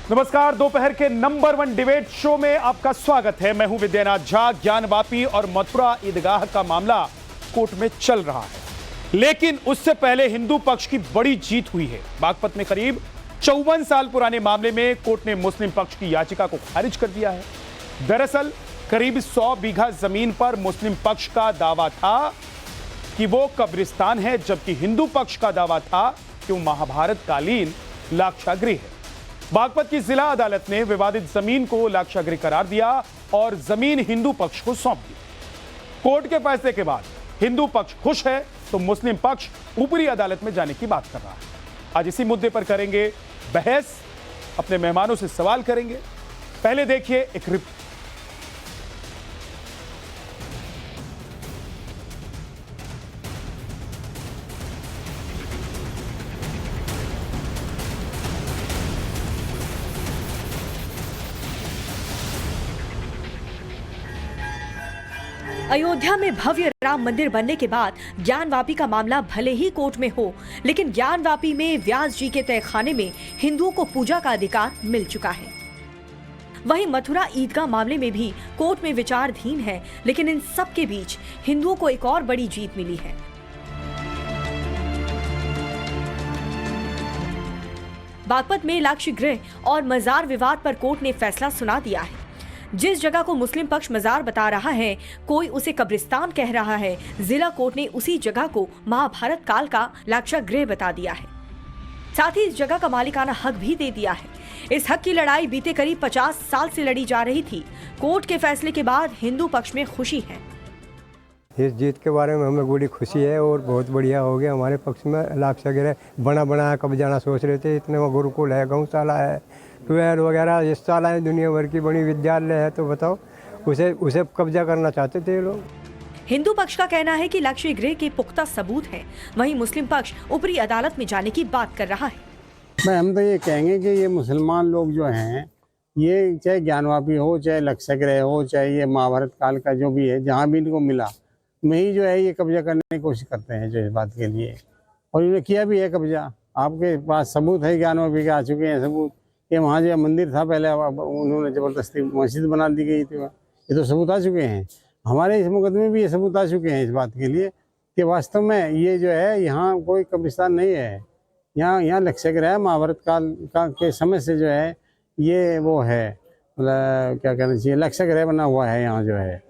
नमस्कार, दोपहर के नंबर 1 डिबेट शो में आपका स्वागत है। मैं हूं विद्यानाथ झा। ज्ञानवापी और मथुरा ईदगाह का मामला कोर्ट में चल रहा है, लेकिन उससे पहले हिंदू पक्ष की बड़ी जीत हुई है। बागपत में करीब 54 साल पुराने मामले में कोर्ट ने मुस्लिम पक्ष की याचिका को खारिज कर दिया है। दरअसल करीब 100 बीघा जमीन पर मुस्लिम पक्ष का दावा था कि वो कब्रिस्तान है, जबकि हिंदू पक्ष का दावा था कि वो महाभारत कालीन लाक्षागृह है। बागपत की जिला अदालत ने विवादित जमीन को लाक्षागृह करार दिया और जमीन हिंदू पक्ष को सौंप दी। कोर्ट के फैसले के बाद हिंदू पक्ष खुश है तो मुस्लिम पक्ष ऊपरी अदालत में जाने की बात कर रहा है। आज इसी मुद्दे पर करेंगे बहस, अपने मेहमानों से सवाल करेंगे। पहले देखिए एक रिपोर्ट। अयोध्या में भव्य राम मंदिर बनने के बाद ज्ञानवापी का मामला भले ही कोर्ट में हो, लेकिन ज्ञानवापी में व्यास जी के तहखाने में हिंदुओं को पूजा का अधिकार मिल चुका है। वहीं मथुरा ईदगाह मामले में भी कोर्ट में विचाराधीन है, लेकिन इन सब के बीच हिंदुओं को एक और बड़ी जीत मिली है। बागपत में लाक्षागृह और मजार विवाद पर कोर्ट ने फैसला सुना दिया है। जिस जगह को मुस्लिम पक्ष मजार बता रहा है, कोई उसे कब्रिस्तान कह रहा है, जिला कोर्ट ने उसी जगह को महाभारत काल का लाक्षागृह बता दिया है। साथ ही इस जगह का मालिकाना हक भी दे दिया है। इस हक की लड़ाई बीते करीब 50 साल से लड़ी जा रही थी। कोर्ट के फैसले के बाद हिंदू पक्ष में खुशी है। इस जीत के बारे में हमें बड़ी खुशी है और बहुत बढ़िया हो गया। हमारे पक्ष में लाक्षागृह बना बनाया कब जाना सोच रहे थे। इतने में गुरुकुल है, गौशाला है, ट्वेल वगैरह ये शाला है, दुनिया भर की बड़ी विद्यालय है, तो बताओ उसे कब्जा करना चाहते थे लोग। हिंदू पक्ष का कहना है कि लाक्षागृह के पुख्ता सबूत हैं, वहीं मुस्लिम पक्ष ऊपरी अदालत में जाने की बात कर रहा है। हम तो ये कहेंगे कि ये मुसलमान लोग जो हैं, ये चाहे ज्ञानवापी हो, चाहे लाक्षागृह हो, चाहे ये महाभारत काल का जो भी है, जहाँ भी इनको मिला में ही जो है ये कब्जा करने की कोशिश करते हैं जो इस बात के लिए, और इन्होंने किया भी है कब्जा। आपके पास सबूत है, ज्ञानवापी के आ चुके हैं सबूत। ये वहाँ जो मंदिर था पहले, उन्होंने ज़बरदस्ती मस्जिद बना दी गई थी, ये तो सबूत आ चुके हैं। हमारे इस मुकदमे में भी ये सबूत आ चुके हैं इस बात के लिए कि वास्तव में ये जो है यहाँ कोई कब्रिस्तान नहीं है। यहाँ लाक्षागृह है, महाभारत काल के समय से जो है ये वो है, मतलब क्या कहना चाहिए, लाक्षागृह बना हुआ है यहाँ जो है।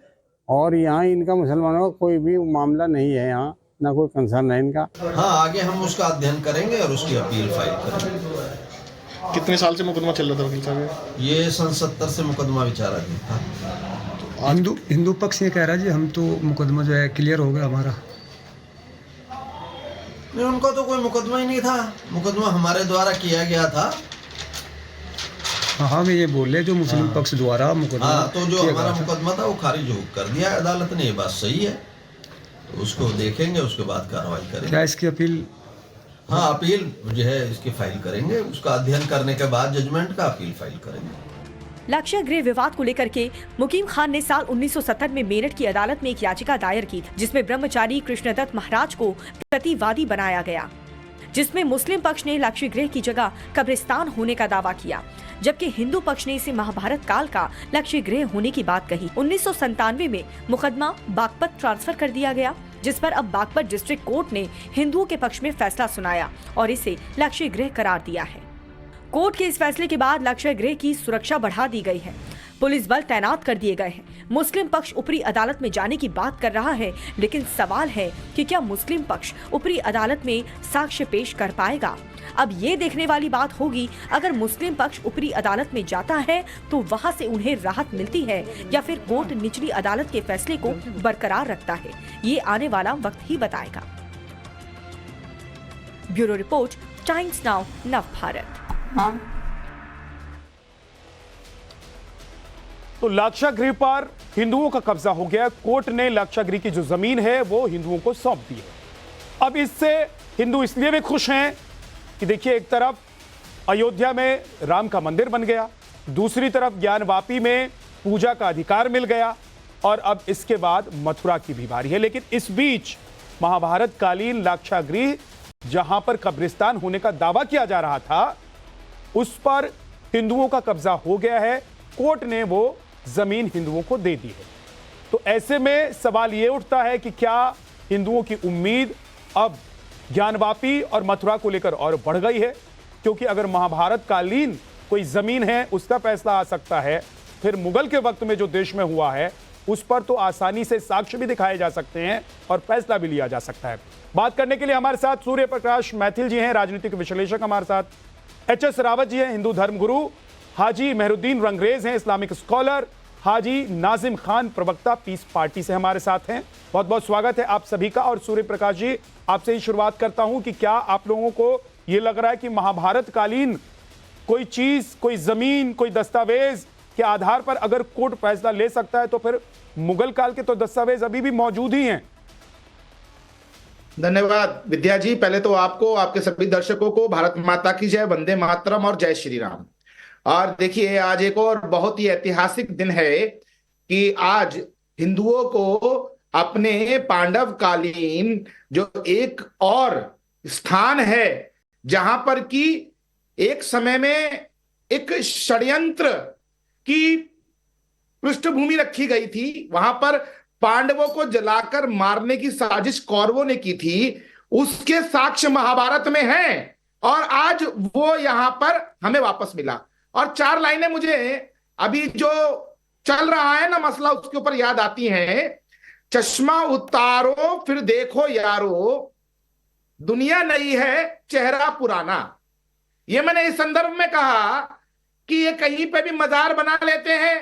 और यहाँ इनका मुसलमानों का कोई भी मामला नहीं है, यहाँ ना कोई कंसर्न है इनका। हाँ, आगे हम उसका अध्ययन करेंगे और उसकी अपील फाइल करेंगे। कितने साल से मुकदमा चल रहा था वकील साहब? ये सन 70 से मुकदमा विचाराधीन था। हिंदू पक्ष ये कह रहा है जी हम तो मुकदमा जो है क्लियर हो गया हमारा। नहीं, उनका तो कोई मुकदमा ही नहीं था, मुकदमा हमारे द्वारा किया गया था। हाँ, मैं ये बोल रहे जो मुस्लिम पक्ष द्वारा मुकदमा, हाँ, तो जो हमारा मुकदमा था वो खारिज कर दिया अदालत ने। ये बात सही है, तो उसको देखेंगे, उसके बाद कार्रवाई करेंगे। क्या इसकी अपील? हाँ, अपील जो है इसकी फाइल करेंगे, उसका अध्ययन करने के बाद जजमेंट का अपील फाइल करेंगे। लाक्षागृह विवाद को लेकर के मुकीम खान ने साल 1970 में मेरठ की अदालत में एक याचिका दायर की थी, जिसमें ब्रह्मचारी कृष्णदत्त महाराज को प्रतिवादी बनाया गया, जिसमें मुस्लिम पक्ष ने लाक्षागृह की जगह कब्रिस्तान होने का दावा किया, जबकि हिंदू पक्ष ने इसे महाभारत काल का लाक्षागृह होने की बात कही। 1997 में मुकदमा बागपत ट्रांसफर कर दिया गया, जिस पर अब बागपत डिस्ट्रिक्ट कोर्ट ने हिंदुओं के पक्ष में फैसला सुनाया और इसे लाक्षागृह करार दिया है। कोर्ट के इस फैसले के बाद लाक्षागृह की सुरक्षा बढ़ा दी गई है, पुलिस बल तैनात कर दिए गए हैं। मुस्लिम पक्ष ऊपरी अदालत में जाने की बात कर रहा है, लेकिन सवाल है कि क्या मुस्लिम पक्ष ऊपरी अदालत में साक्ष्य पेश कर पाएगा। अब ये देखने वाली बात होगी, अगर मुस्लिम पक्ष ऊपरी अदालत में जाता है तो वहां से उन्हें राहत मिलती है या फिर कोर्ट निचली अदालत के फैसले को बरकरार रखता है। ये आने वाला वक्त ही बताएगा। Bureau report, times now Navbharat. तो लाक्षागृह पर हिंदुओं का कब्जा हो गया। कोर्ट ने लाक्षागृह की जो जमीन है वो हिंदुओं को सौंप दी है। अब इससे हिंदू इसलिए भी खुश हैं कि देखिए, एक तरफ अयोध्या में राम का मंदिर बन गया, दूसरी तरफ ज्ञानवापी में पूजा का अधिकार मिल गया, और अब इसके बाद मथुरा की भी बारी है। लेकिन इस बीच महाभारत कालीन लाक्षागृह, जहां पर कब्रिस्तान होने का दावा किया जा रहा था, उस पर हिंदुओं का कब्जा हो गया है, कोर्ट ने वो जमीन हिंदुओं को दे दी है। तो ऐसे में सवाल ये उठता है कि क्या हिंदुओं की उम्मीद अब ज्ञानवापी और मथुरा को लेकर और बढ़ गई है? क्योंकि अगर महाभारत कालीन कोई जमीन है उसका फैसला आ सकता है, फिर मुगल के वक्त में जो देश में हुआ है उस पर तो आसानी से साक्ष्य भी दिखाए जा सकते हैं और फैसला भी लिया जा सकता है। बात करने के लिए हमारे साथ सूर्य प्रकाश मैथिल जी हैं, राजनीतिक विश्लेषक, हमारे साथ एच.एस. रावत जी हैं, हिंदू धर्मगुरु, हाजी मेहरुद्दीन रंगरेज हैं, इस्लामिक स्कॉलर, हाजी नाजिम खान प्रवक्ता पीस पार्टी से हमारे साथ हैं। बहुत बहुत स्वागत है आप सभी का। और सूर्य प्रकाश जी, आपसे ही शुरुआत करता हूं कि क्या आप लोगों को यह लग रहा है कि महाभारत कालीन कोई चीज, कोई जमीन, कोई दस्तावेज के आधार पर अगर कोर्ट फैसला ले सकता है तो फिर मुगल काल के तो दस्तावेज अभी भी मौजूद ही हैं? धन्यवाद विद्या जी। पहले तो आपको, आपके सभी दर्शकों को भारत माता की जय, वंदे मातरम और जय श्री राम। और देखिए, आज एक और बहुत ही ऐतिहासिक दिन है कि आज हिंदुओं को अपने पांडव कालीन जो एक और स्थान है जहां पर कि एक समय में एक षड्यंत्र की पृष्ठभूमि रखी गई थी, वहां पर पांडवों को जलाकर मारने की साजिश कौरवों ने की थी, उसके साक्ष्य महाभारत में हैं और आज वो यहां पर हमें वापस मिला। और 4 लाइनें मुझे अभी जो चल रहा है ना मसला, उसके ऊपर याद आती हैं। चश्मा उतारो फिर देखो यारो, दुनिया नई है चेहरा पुराना। ये मैंने इस संदर्भ में कहा कि ये कहीं पे भी मजार बना लेते हैं,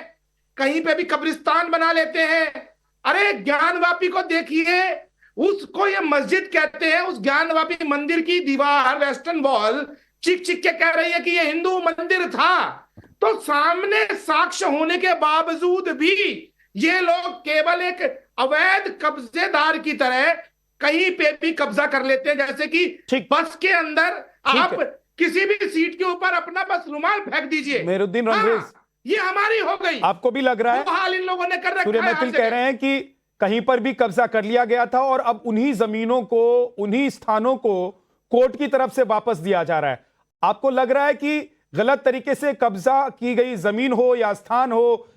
कहीं पे भी कब्रिस्तान बना लेते हैं। अरे ज्ञानवापी को देखिए, उसको ये मस्जिद कहते हैं। उस ज्ञानवापी मंदिर की दीवार, वेस्टर्न वॉल चिक चिक के कह रही है कि ये हिंदू मंदिर था। तो सामने साक्ष्य होने के बावजूद भी ये लोग केवल एक अवैध कब्जेदार की तरह कहीं पे भी कब्जा कर लेते हैं। जैसे कि बस के अंदर आप किसी भी सीट के ऊपर अपना बस रुमाल फेंक दीजिए। मेहरुद्दीन रंगरेज, ये हमारी हो गई। आपको भी लग रहा है? वो हाल इन लोगों ने कर रखा है। सूर्य मैथिल कह रहे हैं कि कहीं पर भी कब्जा कर लिया गया था और अब उन्हीं जमीनों को, उन्हीं स्थानों को कोर्ट की तरफ से वापस दिया जा रहा है। आपको लग रहा है कि गलत तरीके से कब्जा की गई जमीन हो या स्थान हो,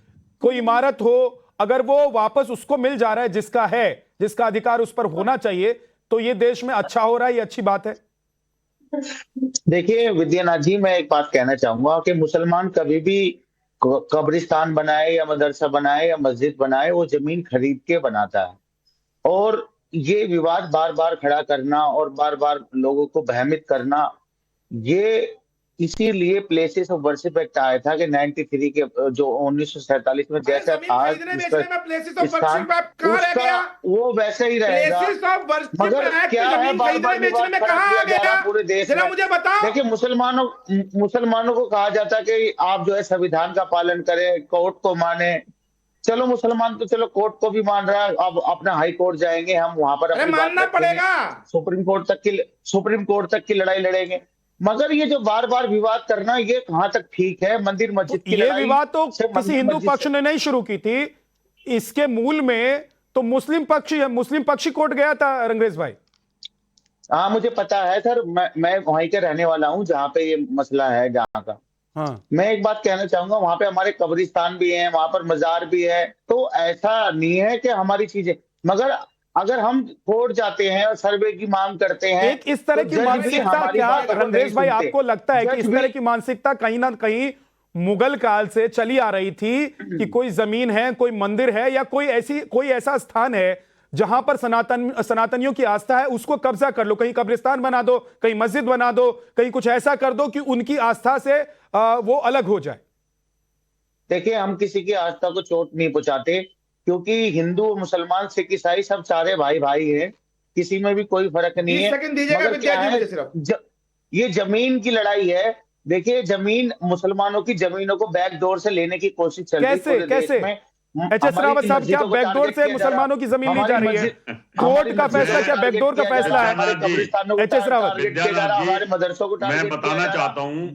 कोई इमारत हो, अगर वो वापस उसको मिल जा रहा है जिसका है, जिसका अधिकार उस पर होना चाहिए, तो ये देश में अच्छा हो रहा है, ये अच्छी बात है? देखिए विद्यानाथ जी, मैं एक बात कहना चाहूंगा कि मुसलमान कभी भी कब्रिस्तान बनाए या मदरसा बनाए या मस्जिद बनाए, वो जमीन खरीद के बनाता है। और ये विवाद बार बार खड़ा करना और बार बार लोगों को भ्रमित करना, ये इसीलिए प्लेसेस ऑफ वर्शिप एक्ट आया था कि 93 के जो 1947 में जैसा आज स्थान उसका वो वैसे ही रहेगा। मगर क्या है, बार बार विवाद खड़ा किया जा रहा पूरे देश में। देखिए, मुसलमानों को कहा जाता है कि आप जो है संविधान का पालन करें, कोर्ट को माने। चलो मुसलमान तो चलो कोर्ट को भी मान रहा है, अब अपना हाई कोर्ट जाएंगे, हम वहां पर अपनी मानना पड़ेगा, सुप्रीम कोर्ट तक की लड़ाई लड़ेंगे। मगर ये जो बार बार विवाद करना, ये कहां तक ठीक है? मंदिर मस्जिद की ये विवाद तो किसी हिंदू पक्ष ने नहीं शुरू की थी, इसके मूल में तो मुस्लिम पक्षी कोर्ट गया था रंगरेज भाई। हाँ, मुझे पता है सर, मैं वहीं के रहने वाला हूँ जहाँ पे ये मसला है, जहाँ का। हाँ। मैं एक बात कहना चाहूंगा, वहां पे हमारे कब्रिस्तान भी हैं, वहां पर मजार भी है, तो ऐसा नहीं है कि हमारी चीजें, मगर अगर हम कोर्ट जाते हैं और सर्वे की मांग करते हैं, एक इस तरह की मानसिकता, क्या रंगरेज भाई आपको लगता है कि इस तरह की मानसिकता कहीं ना कहीं मुगल काल से चली आ रही थी कि कोई जमीन है, कोई मंदिर है या कोई ऐसा स्थान है जहां पर सनातनियों की आस्था है, उसको कब्जा कर लो, कहीं कब्रिस्तान बना दो, कहीं मस्जिद बना दो, कहीं कुछ ऐसा कर दो कि उनकी आस्था से वो अलग हो जाए? देखिए, हम किसी की आस्था को चोट नहीं पहुंचाते, क्योंकि हिंदू, मुसलमान, सिख, ईसाई सब सारे भाई भाई हैं, किसी में भी कोई फर्क नहीं है। मगर क्या है, ये जमीन की लड़ाई है। देखिए, जमीन, मुसलमानों की जमीनों को बैकडोर से लेने की कोशिश चल रही है कैसे? एच.एस. रावत साहब, क्या बैकडोर से मुसलमानों की जमीन ली जा रही है? कोर्ट का फैसला क्या बैकडोर का फैसला है? एच.एस. रावत, हमारे मदरसों को मैं बताना चाहता हूँ,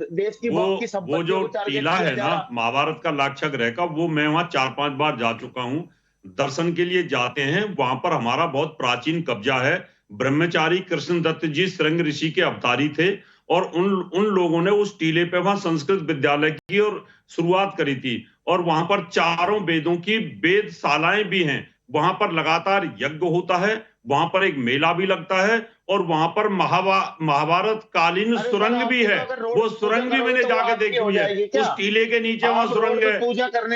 वो जो टीला है ना महाभारत का लाक्षागृह का, वो मैं वहां 4-5 बार जा चुका हूँ। दर्शन के लिए जाते हैं, वहां पर हमारा बहुत प्राचीन कब्जा है। ब्रह्मचारी कृष्णदत्त जी श्रृंग ऋषि के अवतारी थे और उन लोगों ने उस टीले पे वहां संस्कृत विद्यालय की और शुरुआत करी थी, और वहां पर चारों वेदों की वेदशालाएं भी हैं। वहां पर लगातार यज्ञ होता है, वहां पर एक मेला भी लगता है, और वहां पर महाभारत कालीन सुरंग भी है। वो सुरंग भी मैंने जाके देखी हुई है, उस टीले के नीचे वहां सुरंग है।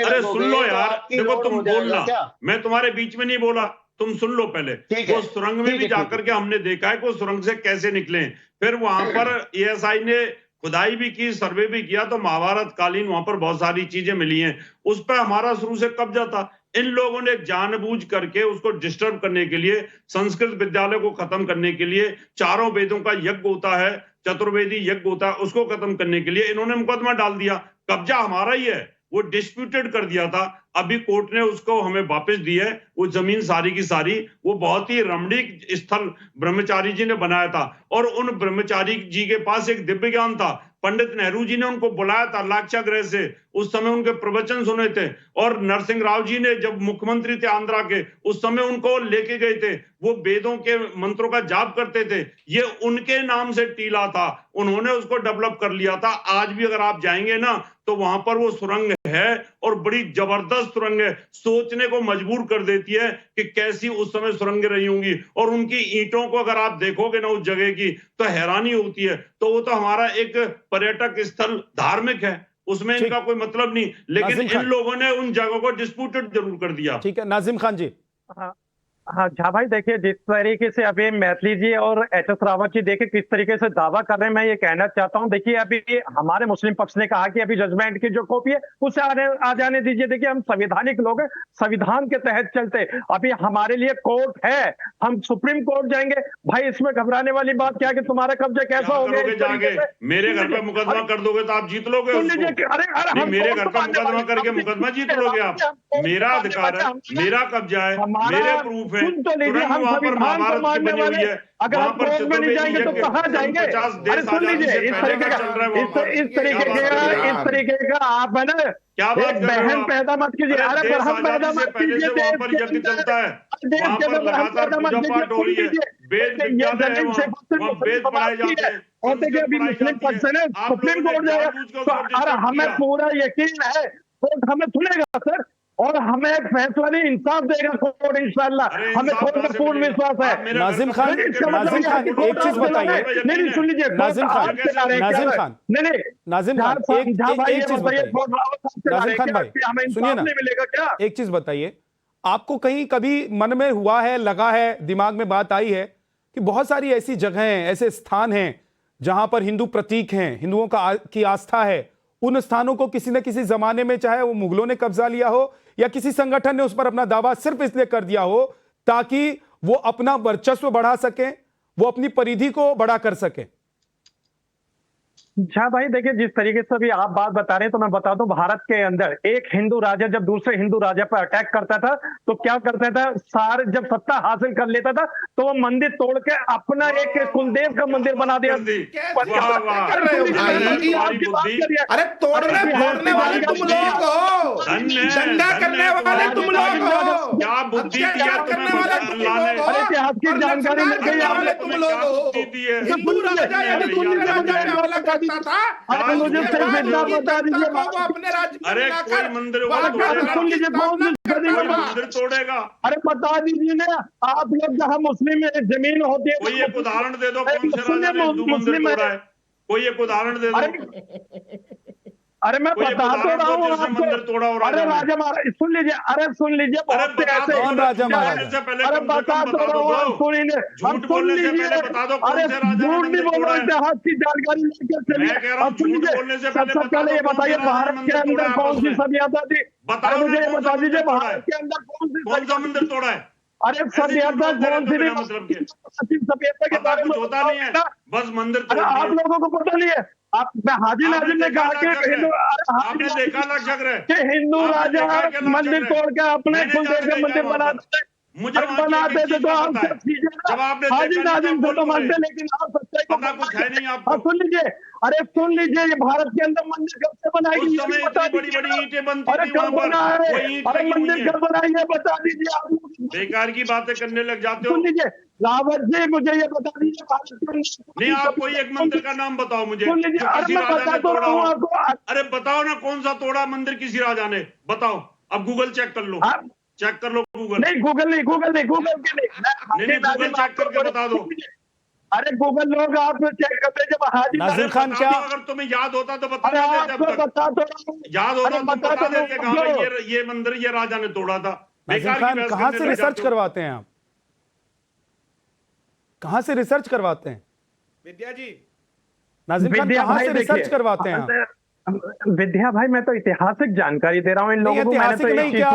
अरे सुन लो यार, देखो तुम बोलना, मैं तुम्हारे बीच में नहीं बोला, तुम सुन लो पहले। वो सुरंग में भी जाकर के हमने देखा है कि वो सुरंग से कैसे निकले। फिर वहां पर एएसआई ने खुदाई भी की, सर्वे भी किया, तो महाभारत कालीन वहां पर बहुत सारी चीजें मिली हैं। उस पर हमारा शुरू से कब्जा था। इन लोगों ने जानबूझ करके उसको डिस्टर्ब करने के लिए, संस्कृत विद्यालय को खत्म करने के लिए, चारों वेदों का यज्ञ होता है, चतुर्वेदी यज्ञ होता है, उसको खत्म करने के लिए इन्होंने मुकदमा डाल दिया। कब्जा हमारा ही है, वो डिस्प्यूटेड कर दिया था। अभी कोर्ट ने उसको हमें वापस दी है, वो जमीन सारी की सारी। वो बहुत ही रमणीक स्थल ब्रह्मचारी जी ने बनाया था, और उन ब्रह्मचारी जी के पास एक दिव्य ज्ञान था। पंडित नेहरू जी ने उनको बुलाया था लाक्षागृह से, उस समय उनके प्रवचन सुने थे। और नरसिंह राव जी ने जब मुख्यमंत्री थे आंध्रा के, उस समय उनको लेके गए थे। वो वेदों के मंत्रों का जाप करते थे। ये उनके नाम से टीला था, उन्होंने उसको डेवलप कर लिया था। आज भी अगर आप जाएंगे ना, तो वहां पर वो सुरंग है, और बड़ी जबरदस्त सुरंग है। सोचने को मजबूर कर देती है कि कैसी उस समय सुरंगें रही होंगी। और उनकी ईंटों को अगर आप देखोगे ना उस जगह की, तो हैरानी होती है। तो वो तो हमारा एक पर्यटक स्थल धार्मिक है, उसमें इनका कोई मतलब नहीं, लेकिन इन लोगों ने उन जगहों को डिस्प्यूटेड जरूर कर दिया। ठीक है, नाजिम खान जी। हाँ झा भाई, देखिए जिस तरीके से अभी मैथिली जी और एच एस रावत जी देखिए किस तरीके से दावा कर रहे हैं, मैं ये कहना चाहता हूँ। देखिए अभी हमारे मुस्लिम पक्ष ने कहा कि अभी जजमेंट की जो कॉपी है उसे आ जाने दीजिए। देखिए हम संवैधानिक लोग हैं, संविधान के तहत चलते। अभी हमारे लिए कोर्ट है, हम सुप्रीम कोर्ट जाएंगे। भाई इसमें घबराने वाली बात क्या है कि तुम्हारा कब्जा कैसा हो गया? मेरे घर पे मुकदमा कर दोगे तो आप जीत लोगे उसको। मेरे घर पे मुकदमा करके मुकदमा जीत लोगे आप। मेरा अधिकार है, मेरा कब्जा है, मेरे प्रूफ है। सुन तो लीजिए, हम संविधान को मानने वाले, अगर हम कोर्ट में नहीं जाएंगे तो कहाँ जाएंगे? अरे सुन लीजिए, इस तरीके का आप है ना, क्या बात बहन पैदा मत कीजिए। अरे पर हम पैदा मत कीजिए, वहां पर यज्ञ चलता है, वहां पर लगातार पूजा पाठ हो रही है, वेद विद्यालय है, वहां वेद पढ़ाए जाते हैं। और देखिए अभी मुस्लिम पक्ष है ना, सुप्रीम कोर्ट जाएगा। अरे हमें पूरा यकीन है कोर्ट हमें सुनेगा सर, और हमें फैसला नहीं इंसाफ देगा कोर्ट इंशाल्लाह। हमें पूर्ण विश्वास है। नाजिम खान, एक चीज बताइए। नहीं सुन लीजिए, नाजिम खान, एक चीज बताइए। नाजिम खान भाई सुनिए ना, एक चीज बताइए, आपको कहीं कभी मन में हुआ है, लगा है, दिमाग में बात आई है कि बहुत सारी ऐसी जगहें हैं, ऐसे स्थान हैं जहां पर हिंदू प्रतीक हैं, हिंदुओं की आस्था है, उन स्थानों को किसी न किसी जमाने में, चाहे वो मुगलों ने कब्जा लिया हो या किसी संगठन ने उस पर अपना दावा सिर्फ इसलिए कर दिया हो ताकि वो अपना वर्चस्व बढ़ा सके, वो अपनी परिधि को बड़ा कर सके? अच्छा भाई देखिए, जिस तरीके से अभी आप बात बता रहे हैं तो मैं बता दूं, भारत के अंदर एक हिंदू राजा जब दूसरे हिंदू राजा पर अटैक करता था तो क्या करता था, सारे जब सत्ता हासिल कर लेता था तो वो मंदिर तोड़ के अपना एक कुलदेव का मंदिर बना दिया। अरे तोड़ने फोड़ने वाले तुम लोग हो, दंगा करने वाले तुम लोग हो, क्या बुद्धि करने वाले तुम लोग हो। इतिहास की जानकारी मिल गई आपने, तुम लोग हो। हिंदू राजा राजा मुझे बता दीजिए अपने राज्य। अरे कोई मंदिर मंदिर तोड़ेगा? अरे बता दीजिए ना आप लोग, जहाँ मुस्लिम जमीन होती है, कोई एक उदाहरण दे दो, कौन से राजा ने हिंदू मंदिर तोड़ा है? कोई एक उदाहरण दे दो। अरे मैं बता तो रहा हूँ आपको। अरे राजा महाराज सुन लीजिए, अरे सुन लीजिए, बहुत ऐसे राजा महाराज, अरे बता तो रहा हूँ, सुनिए, हम सुन लीजिए। अरे झूठ नहीं बोलो, इतिहास की जानकारी लेकर चलिए। अब सुन लीजिए, सबसे पहले ये बताइए भारत के अंदर कौन सी सभ्यता थी? मुझे ये बता दीजिए भारत के अंदर कौन सा मंदिर तोड़ा है? अरे सभ्यता कौन सी सभ्यता के बारे में होता नहीं है, बस मंदिर। अरे आप लोगों को पता नहीं है? आप हाजी नाजिम ने कहा कि आपने देखा लाक्षागृह कि हिंदू राजा मंदिर तोड़ के अपने कुलदेव का मंदिर बना देते। मुझे वहाँ की बनाते एक-एक थे चीज तो का हम पता है। सब चीजें ना जब आपने हाजी देखा नहीं नाजिम तो से तो बोल मानते, रहे। लेकिन आप सच्चाई को पता कुछ है नहीं आपको। सुन लीजिए, अरे सुन लीजिए, ये भारत के अंदर मंदिर कब से बनाई उस गई ये समय भी बता इतनी बड़ी दीजिए बड़ी ना। ईंटें बनती अरे थी कब वहां पर, बना है, वो ईंट अरे लगी हुई मंदिर है। कब बनाई है बता दीजिए आप लोग। बेकार की बातें करने लग जाते हो। सुन लीजिए रावत जी, मुझे ये बता दीजिए भारत के अंदर नहीं, आप कोई एक मंदिर का नाम बताओ मुझे सुन जो लीजिए, अरे किसी मैं राजा बता ने तो तोड़ा रहा हूँ हो। आपको। अरे बताओ ना कौन सा तोड़ा मंदिर किसी राजा ने, बताओ। अब गूगल चेक कर लो, चेक कर लो गूगल। नहीं गूगल नहीं, गूगल नहीं, गूगल के नहीं, गूगल चेक करके बता दो। अरे गूगल लोग आप चेक करते जब हाजी नाजिम खान बता क्या दो, अगर तुम्हें याद होता तो बता अरे देते। आपको अब तक बता तो रहा हूँ। याद होता अरे तो बता बता तो देते रहा कि हाँ हूँ। भाई ये मंदिर ये राजा ने तोड़ा था। नाजिम बेकार की खान बहस कहाँ करने से लग रिसर्च जाते हो। करवाते हैं आप? कहाँ से रिसर्च करवाते हैं विद्या जी? नाजिम खान, विद्या कहाँ भाई से रिसर्च देखिए, करवाते हैं आप? विद्या भाई मैं तो ऐतिहासिक जानकारी दे रहा हूँ इन लोगों को। मैंने तो ऐतिहासिक एक नहीं, चीज क्या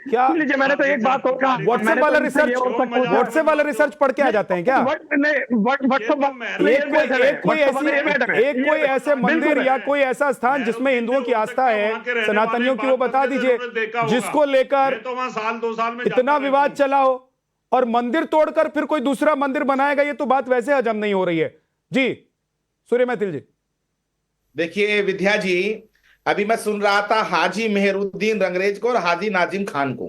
क्या सुन लीजिए, मैंने तो एक बात और कहा। व्हाट्सएप वाला रिसर्च, व्हाट्सएप वाला रिसर्च पढ़ के आ जाते हैं क्या? एक कोई ऐसे मंदिर या कोई ऐसा स्थान जिसमें हिंदुओं की आस्था है, सनातनियों की, वो बता दीजिए, जिसको लेकर तो वहां साल 2 साल में इतना विवाद चला हो और मंदिर तोड़कर फिर कोई दूसरा मंदिर बनाएगा, ये तो बात वैसे हजम नहीं हो रही है। जी सूर्य मैथिल जी। देखिए विद्या जी, अभी मैं सुन रहा था हाजी मेहरुद्दीन रंगरेज को और हाजी नाजिम खान को।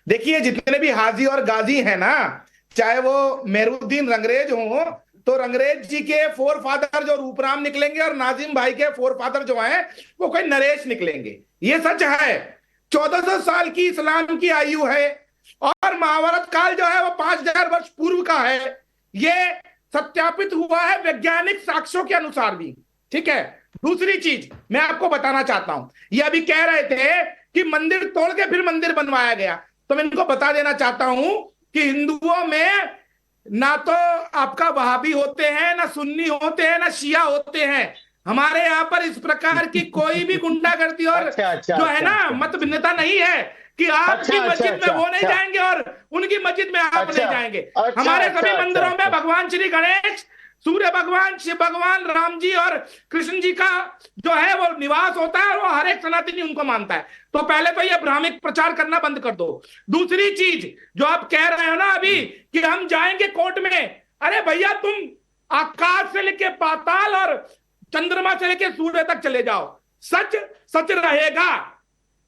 देखिए जितने भी हाजी और गाजी हैं ना, चाहे वो मेहरुद्दीन रंगरेज हो, तो रंगरेज जी के फोर फादर जो रूपराम निकलेंगे और नाजिम भाई के फोर फादर जो हैं वो कोई नरेश निकलेंगे। ये सच है। 1400 साल की इस्लाम की आयु है और महाभारत काल जो है वो 5000 वर्ष पूर्व का है। ये सत्यापित हुआ है वैज्ञानिक साक्ष्यों के अनुसार भी। ठीक है। दूसरी चीज मैं आपको बताना चाहता हूं, ये अभी कह रहे थे कि मंदिर तोड़ के फिर मंदिर बनवाया गया, तो मैं इनको बता देना चाहता हूं कि हिंदुओं में ना तो आपका वहाबी होते हैं, ना सुन्नी होते हैं, ना शिया होते हैं। हमारे यहाँ पर इस प्रकार की कोई भी गुंडागर्दी और जो है ना मत भिन्नता नहीं है कि आपकी मस्जिद में वो नहीं जाएंगे और उनकी मस्जिद में आप नहीं जाएंगे। हमारे सभी मंदिरों में भगवान श्री गणेश, सूर्य भगवान, शिव भगवान, राम जी और कृष्ण जी का जो है वो निवास होता है और वो हर एक सनातनी उनको मानता है। तो पहले तो ये भ्रामिक प्रचार करना बंद कर दो। दूसरी चीज जो आप कह रहे हो ना अभी कि हम जाएंगे कोर्ट में, अरे भैया तुम आकाश से लेके पाताल और चंद्रमा से लेके सूर्य तक चले जाओ, सच सच रहेगा।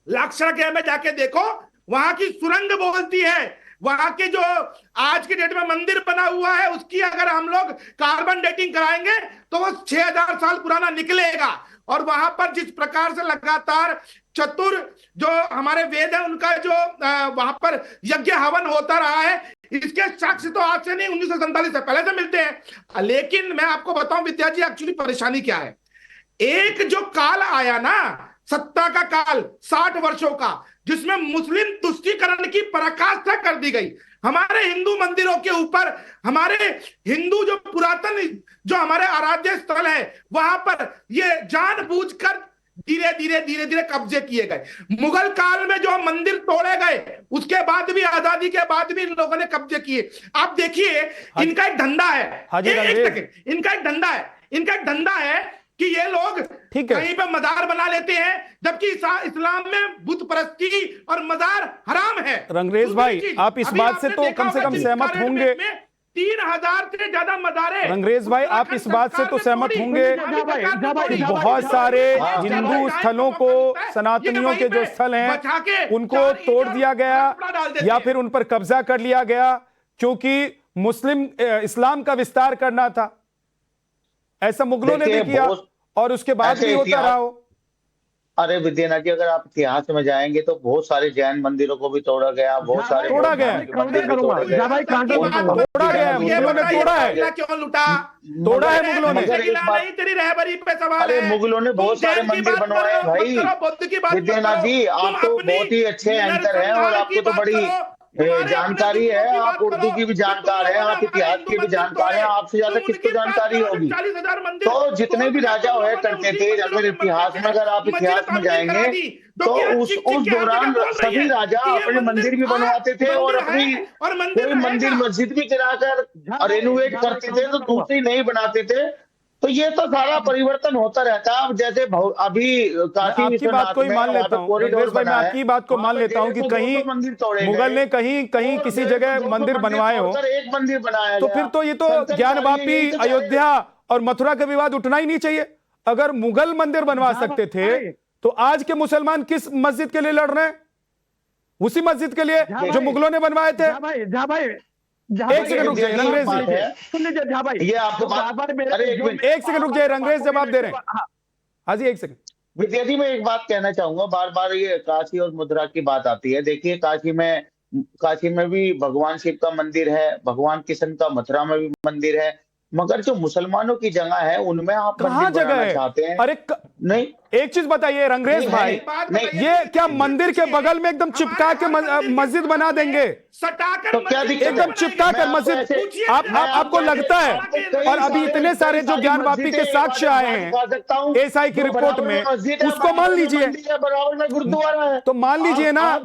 लाक्षागृह में जाके देखो, वहां की सुरंग बोलती है। वहां के जो आज के डेट में मंदिर बना हुआ है उसकी अगर हम लोग कार्बन डेटिंग कराएंगे तो वो 6000 साल पुराना निकलेगा। और वहां पर जिस प्रकार से लगातार चतुर जो हमारे वेद है उनका जो वहां पर यज्ञ हवन होता रहा है, इसके साक्ष्य तो आज से नहीं 1947 से पहले से मिलते हैं। लेकिन मैं आपको बताऊं विद्या जी, एक्चुअली परेशानी क्या है। एक जो काल आया ना, सत्ता का काल 60 वर्षों का, जिसमें मुस्लिम तुष्टीकरण की पराकाष्ठा कर दी गई। हमारे हिंदू मंदिरों के ऊपर, हमारे हिंदू जो पुरातन जो हमारे आराध्य स्थल है वहां पर ये जानबूझकर धीरे धीरे कब्जे किए गए। मुगल काल में जो मंदिर तोड़े गए, उसके बाद भी, आजादी के बाद भी इन लोगों ने कब्जे किए। आप देखिए इनका एक धंधा है, इनका एक धंधा है कि ये लोग कहीं पे मजार बना लेते हैं, जबकि इस्लाम में बुत परस्ती और मजार हराम है। रंगरेज भाई, आप इस बात से तो कम से कम सहमत होंगे। 3000 से ज्यादा मजारे। रंगरेज भाई, आप इस बात से तो सहमत होंगे कि बहुत सारे हिंदू स्थलों को, सनातनियों के जो स्थल हैं उनको तोड़ दिया गया या फिर उन पर कब्जा कर लिया गया क्योंकि मुस्लिम इस्लाम का विस्तार करना था। ऐसा मुगलों ने भी किया और उसके बाद भी होता रहा हो। अरे विद्यानाथ जी, अगर आप इतिहास में जाएंगे तो बहुत सारे जैन मंदिरों को भी तोड़ा गया, बहुत सारे तोड़ा गया, मुगलों ने तोड़ा है, क्यों लुटा, तोड़ा है मुगलों ने। तेरी रहबरी पे सवाल अरे है। मुगलों ने बहुत सारे मंदिर बनवाए भाई। विद्यानाथ जी, आप तो बहुत ही अच्छे एंकर हैं और आपको तो बड़ी जानकारी है। आप उर्दू की भी जानकार हैं, आप इतिहास की भी जानकार हैं। आपसे ज्यादा किसको जानकारी होगी। तो जितने भी राजा हुए करते थे अगर इतिहास में, अगर आप इतिहास में जाएंगे तो उस दौरान सभी राजा अपने मंदिर भी बनवाते थे और अपनी कोई मंदिर मस्जिद भी गिराकर रेनोवेट करते थे, तो दूसरी नहीं बनाते थे। तो ये तो सारा परिवर्तन होता रहता है। अब जैसे अभी काशी आपकी बात को ही मान लेता हूँ रंगरेज भाई, मैं आपकी बात को मान लेता हूँ कि कहीं मुगल ने कहीं किसी जगह मंदिर बनवाए हो, एक मंदिर बनाया तो फिर तो ये तो ज्ञानवापी, अयोध्या और मथुरा के विवाद उठना ही नहीं चाहिए। अगर मुगल मंदिर बनवा सकते थे तो आज के मुसलमान किस मस्जिद के लिए लड़ रहे हैं? उसी मस्जिद के लिए जो मुगलों ने बनवाए थे। एक सेकंड रुक जाइए रंगरेज जी, सुन लीजिए झा भाई, ये आपको एक सेकंड रुक जाइए, रंगरेज जवाब दे रहे हैं। हाँ जी एक सेकंड। विद्या जी, मैं एक बात कहना चाहूंगा, बार बार ये काशी और मथुरा की बात आती है। देखिए काशी में भी भगवान शिव का मंदिर है, भगवान कृष्ण का मथुरा में भी मंदिर है, मगर जो मुसलमानों की जगह है उनमें आप कहाँ जगह है? चाहते हैं? अरे नहीं, एक चीज बताइए रंगरेज भाई, ये क्या मंदिर के बगल में एकदम चिपका के मस्जिद बना देंगे? तो क्या एकदम चिपका कर मस्जिद आपको लगता है? और अभी इतने सारे जो ज्ञानवापी के साक्ष्य आए हैं एसआई की रिपोर्ट में, उसको मान लीजिए, बराबर में गुरुद्वारा है, तो मान लीजिए ना।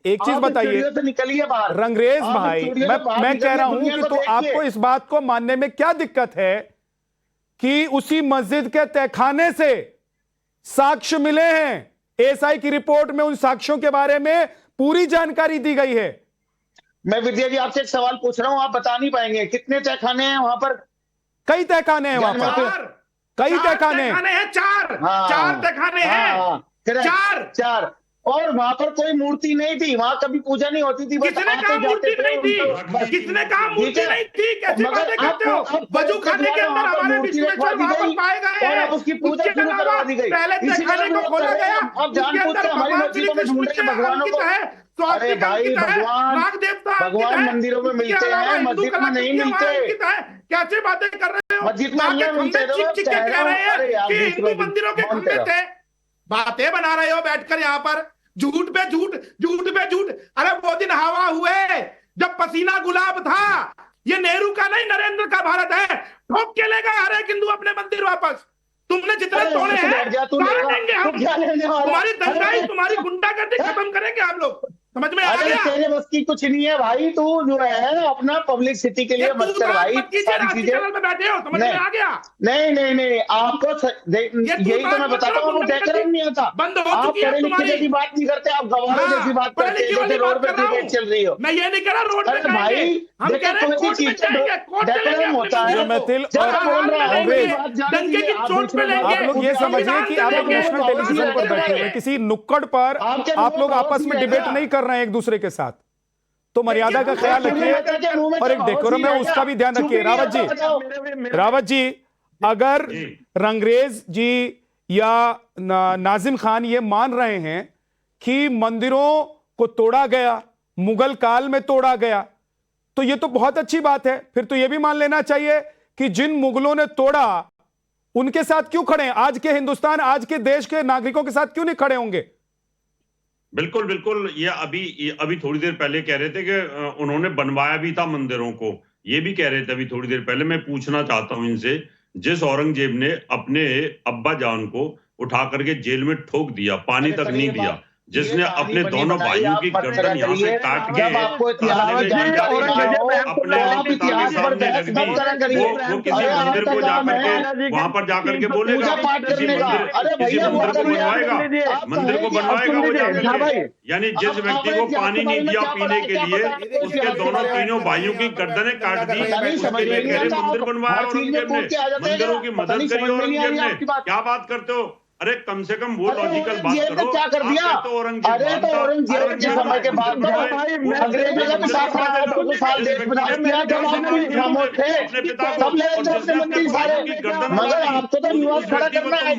एक चीज बताइए निकलिए बाहर रंगरेज भाई, मैं कह रहा हूं कि तो आपको इस बात को मानने में क्या दिक्कत है कि उसी मस्जिद के तहखाने से साक्ष्य मिले हैं? एसआई की रिपोर्ट में उन साक्ष्यों के बारे में पूरी जानकारी दी गई है। मैं विद्या जी आपसे एक सवाल पूछ रहा हूं, आप बता नहीं पाएंगे। कितने तहखाने हैं वहां पर? कई तहखाने हैं वहां पर, कई तहखाने हैं, चार तहखाने हैं, चार। और वहां पर कोई मूर्ति नहीं थी, वहां कभी पूजा नहीं होती थी। किसने कहा मूर्ति नहीं थी? किसने कहा मूर्ति नहीं थी? कैसी बातें करते हो? वजू खाने के अंदर हमारे विश्वेश्वर वहां पर पाए गए हैं, उसकी पूजा शुरू करवा दी गई। पहले तहखाने को खोला गया, अब जानबूझ के हमारी मस्जिदों में ढूंढ रहे भगवानों को। अरे भाई, भगवान मंदिरों में मिलते हैं, मस्जिद में नहीं मिलते। कैसे बातें कर रहे हो? मस्जिद में नहीं मिलते, कह रहे हैं कि हिंदू मंदिरों के खंभे थे। बातें बना रहे हो बैठकर यहाँ पर, झूठ पे झूठ, झूठ पे झूठ। अरे वो दिन हवा हुए जब पसीना गुलाब था। ये नेहरू का नहीं, नरेंद्र का भारत है। ठोक के ले गए हर एक हिंदू अपने मंदिर वापस। तुमने जितने तोड़े हैं देंगे हम। तुम्हारी दंगाई, तुम्हारी गुंडागर्दी खत्म करेंगे हम लोग। समझ में आ गया? तेरे बस की कुछ नहीं है भाई, तू जो है अपना पब्लिसिटी के लिए मत कर भाई सारी चीजें। बैठे हो, समझ में आ गया? नहीं, आपको यही तो मैं बताता हूँ, आपको व्याकरण नहीं आता। आप पढ़े लिखे जैसी बात नहीं करते, आप गवारों जैसी बात करते हैं, जैसे रोड पे डिबेट चल रही हो। मैं ये नहीं कह रहा रोड पे भाई, देखो कोई चीज व्याकरण होता है। आप लोग ये समझिए कि आप नेशनल टेलीविजन पर बैठे हुए किसी नुक्कड़ पर आप लोग आपस में डिबेट नहीं कर रहे हैं एक दूसरे के साथ, तो मर्यादा का ख्याल रखिए और एक डेकोरम है उसका भी ध्यान रखिए। रावत जी, अगर रंगरेज जी या नाजिम खान ये मान रहे हैं कि मंदिरों को तोड़ा गया, मुगल काल में तोड़ा गया, तो ये तो बहुत अच्छी बात है। फिर तो ये भी मान लेना चाहिए कि जिन मुगलों ने तोड़ा उनके साथ क्यों खड़े हैं? आज के हिंदुस्तान, आज के देश के नागरिकों के साथ क्यों नहीं खड़े होंगे? बिल्कुल बिल्कुल। ये अभी थोड़ी देर पहले कह रहे थे कि उन्होंने बनवाया भी था मंदिरों को, ये भी कह रहे थे अभी थोड़ी देर पहले। मैं पूछना चाहता हूं इनसे, जिस औरंगजेब ने अपने अब्बा जान को उठा करके जेल में ठोक दिया, पानी तक नहीं दिया, जिसने अपने दोनों भाइयों की गर्दन यहाँ से काट के वो किसी मंदिर को जाकर के वहां पर जाकर के बोलेगा, किसी मंदिर को बनवाएगा, मंदिर को बनवाएगा वो जाकर। यानी जिस व्यक्ति को पानी नहीं दिया पीने के लिए, उसके दोनों तीनों भाइयों की गर्दनें काट दी, उसके लिए कह रहे मंदिर बनवाया औरंगजेब ने, मंदिरों की मदद करी औरंगजेब ने। क्या बात करते हो? अरे कम से कम वो लॉजिकल बात करो। क्या कर दिया? अरे तो औरंगजेब के समय के बाद अंग्रेजों ने भी 7 साल देश बना दिया, जब आप खामोश थे सब ले मंत्री सारे। मगर आपको तो विवाद खड़ा करना है,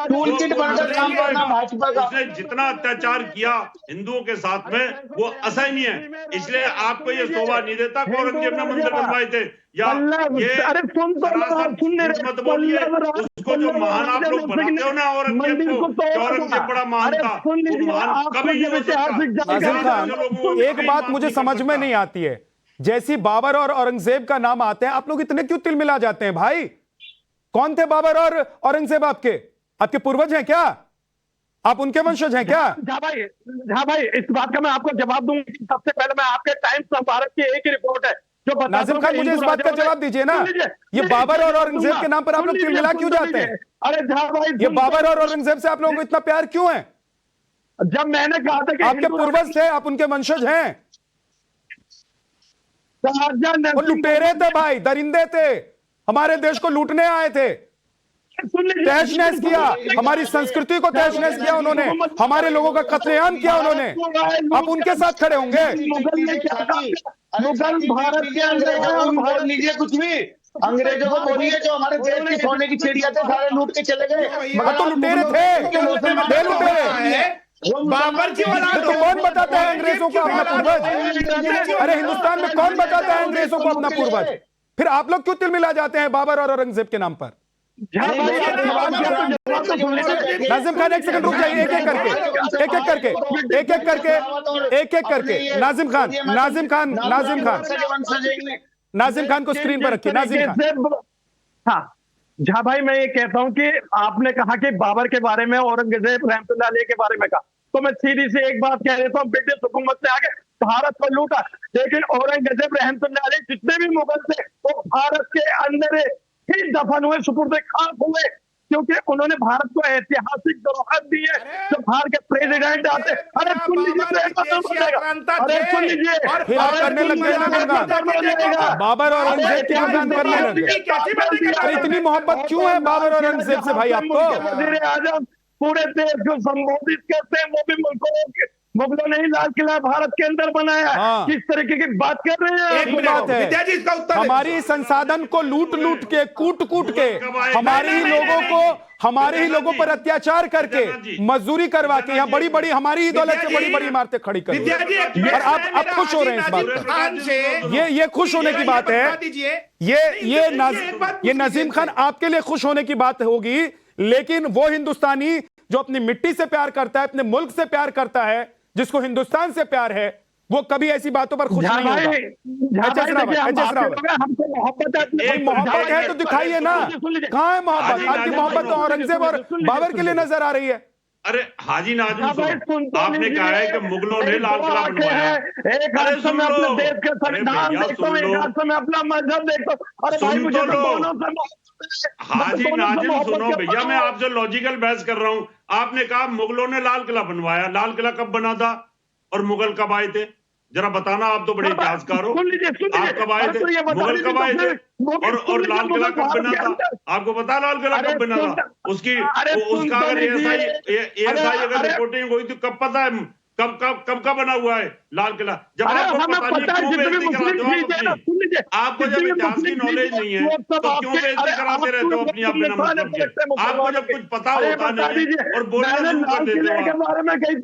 टूल किट बनकर काम करना भाजपा का। उसने जितना अत्याचार किया हिंदुओं के साथ में वो असहनीय है, इसलिए आपको ये शोभा नहीं देता कि औरंगजेब ने मंदिर बनवाए थे। या ये मत बोलिए, उसको जो महान आप लोग बनाते हो ना औरंगजेब को, औरंगजेब बड़ा महान था, वो महान कभी नहीं हो सकता। नाजिम खान, एक बात मुझे समझ में नहीं आती है, जैसी बाबर और औरंगजेब का नाम आते हैं आप लोग इतने क्यों तिल मिला जाते हैं भाई? कौन थे बाबर और औरंगजेब? आपके पूर्वज हैं क्या? आप उनके वंशज हैं क्या? भाई, इस बात का मैं आपको जवाब दूंगा। सबसे पहले मैं आपके टाइम्स ऑफ भारत की एक ही रिपोर्ट है जो बताता नाजिम हूँ खान, कि मुझे इस हिंदू बात का राजाओं ने- जवाब दीजिए ना, सुन लीजिए, ये बाबर और सुन औरंगजेब लीजिए, के नाम पर आप लोग सुन लीजिए, तिलमिला क्यों सुन जाते लीजिए। हैं? अरे झा भाई, ये बाबर और औरंगजेब से आप लोगों को इतना प्यार क्यों है? जब मैंने कहा था कि आपके हिंदू पूर्वज थे, आप उनके वंशज हैं। राजा वो नरसिंह लुटेरे थे भाई, दरिंदे थे, हमारे देश को लूटने आए थे, सुन लीजिए, तहस नहस किया, हमारी संस्कृति को तहस नहस किया उन्होंने, हमारे लोगों का कत्लेआम किया उन्होंने। आप उनके साथ खड़े होंगे? मुगल ने क्या कहा? मुगल भारत के अंदर आए और बोल भारत लीजिए कुछ भी, अंग्रेजों को बोलिए जो हमारे देश की सोने की चिड़िया थे सारे लूट के चले गए। हाँ, तो लुटेरे थे, थे लुटेरे। बाबर की औलाद तो कौन बताता है अंग्रेजों को अपना पूर्वज? अरे हिंदुस्तान में कौन बताता है अंग्रेजों को अपना पूर्वज? फिर आप लोग क्यों तिलमिला जाते हैं बाबर और औरंगजेब के नाम पर? नाजिम खान, एक सेकंड रुक जाइए, एक एक करके नाजिम खान को स्क्रीन पर रखिए। नाजिम खान, हाँ झा भाई, मैं ये कहता हूं कि आपने कहा कि बाबर के बारे में, औरंगजेब रहमतुल्लाह अलैह के बारे में कहा, तो मैं सीधी सी एक बात कह देता हूँ, ब्रिटिश हुकूमत ने आके भारत को लूटा, लेकिन औरंगजेब रहमतुल्लाह अलैह जितने भी मुगल थे वो भारत के अंदर ही दफन हुए, सुपुर्द खाक हुए, क्योंकि उन्होंने भारत को ऐतिहासिक धरोहर दी है। जब भारत के प्रेसिडेंट आते, अरे सुन लीजिए, अरे सुन लीजिए, फिर आप करने लग गए ना गुणगान, बाबर और औरंगजेब की गुणगान करने लग गए। अरे इतनी मोहब्बत क्यों है बाबर और औरंगजेब से भाई आपको? वज़ीर आज़म पूरे देश को संबोधित करते हैं, वो भी मुगलों ने ही लाल किला भारत के अंदर बनाया। हाँ। किस तरीके की बात कर रहे हैं? एक बात है, विद्या जी इसका उत्तर हमारी संसाधन को लूट लूट के, कूट कूट के, हमारे ही लोगों पर अत्याचार करके, मजदूरी करवा के, यहाँ बड़ी बड़ी हमारी ही दौलत से बड़ी बड़ी इमारतें खड़ी कर दी। और आप खुश हो रहे हैं इस बात पर? ये खुश होने की बात है। ये नजीम खान, आपके लिए खुश होने की बात होगी, लेकिन वो हिंदुस्तानी जो अपनी मिट्टी से प्यार करता है, अपने मुल्क से प्यार करता है, जिसको हिंदुस्तान से प्यार है, वो कभी ऐसी बातों पर खुश नहीं होगा। मोहब्बत है तो दिखाइए ना, कहां है मोहब्बत? आपकी मोहब्बत तो औरंगजेब और बाबर के लिए नजर आ रही है। अरे हाजी नाजिम सुनो, आपने कहा है कि मुगलों ने लाल किला बनवाया। एक हाथ से मैं अपने देश के संविधान देखता हूँ, एक हाथ से मैं अपना मजहब देखता हूँ। अरे भाई, मुझे तो दोनों से हाजी नाजिम सुनो भैया, मैं आपसे लॉजिकल बहस कर रहा हूं। आपने कहा मुगलों ने लाल किला बनवाया, लाल किला कब बना था और मुगल कब आए थे? जरा बताना, आप तो बड़े इतिहासकार हो, आप कब आए थे, मुगल कब आए थे और लाल किला कब बना था? आपको पता लाल किला कब बना था? उसका अगर एएसआई अगर रिपोर्टिंग हुई तो कब पता है कब का बना हुआ है लाल किला? जब आपको पता नहीं, क्यों बेइज्जती कराते हो आप अपनी? आपको जब इतिहास की नॉलेज नहीं है तो क्यों बेइज्जती कराते रहते हो अपनी बिना मतलब के? आपको जब कुछ पता होता नहीं है और बोलना शुरू कर देते हो आप। बारे में कई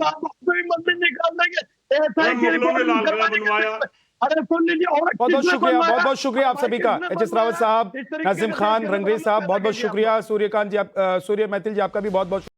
मंदिर निकाल देंगे, मुगलों ने लाल किला बनवाया। अरे सुन लीजिए, बहुत बहुत शुक्रिया आप सभी का। एच एस रावत साहब, नाजिम खान, रंगरेज साहब, बहुत बहुत शुक्रिया। सूर्यकांत जी, सूर्य मैथिल जी, आपका भी बहुत बहुत